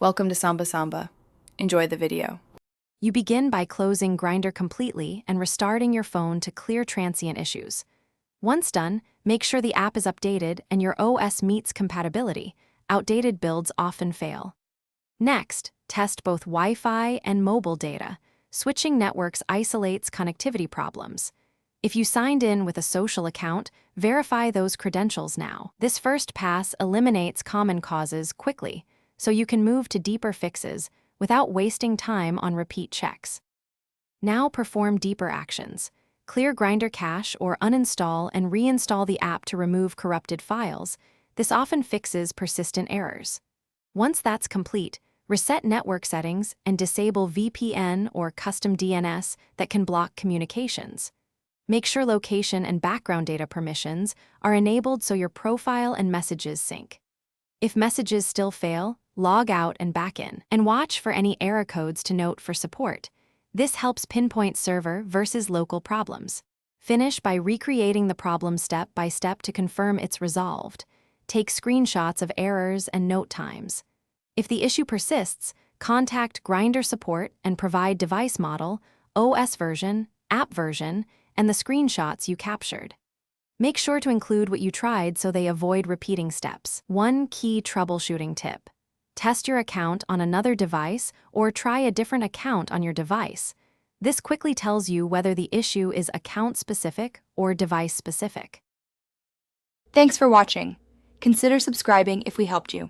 Welcome to Samba Samba. Enjoy the video. You begin by closing Grindr completely and restarting your phone to clear transient issues. Once done, make sure the app is updated and your OS meets compatibility. Outdated builds often fail. Next, test both Wi-Fi and mobile data. Switching networks isolates connectivity problems. If you signed in with a social account, verify those credentials now. This first pass eliminates common causes quickly, so you can move to deeper fixes without wasting time on repeat checks. Now perform deeper actions. Clear Grindr cache or uninstall and reinstall the app to remove corrupted files. This often fixes persistent errors. Once that's complete, reset network settings and disable VPN or custom DNS that can block communications. Make sure location and background data permissions are enabled so your profile and messages sync. If messages still fail, log out and back in, and watch for any error codes to note for support. This helps pinpoint server versus local problems. Finish by recreating the problem step by step to confirm it's resolved. Take screenshots of errors and note times. If the issue persists, contact Grindr support and provide device model, OS version, app version, and the screenshots you captured. Make sure to include what you tried so they avoid repeating steps. One key troubleshooting tip: test your account on another device or try a different account on your device. This quickly tells you whether the issue is account-specific or device-specific. Thanks for watching. Consider subscribing if we helped you.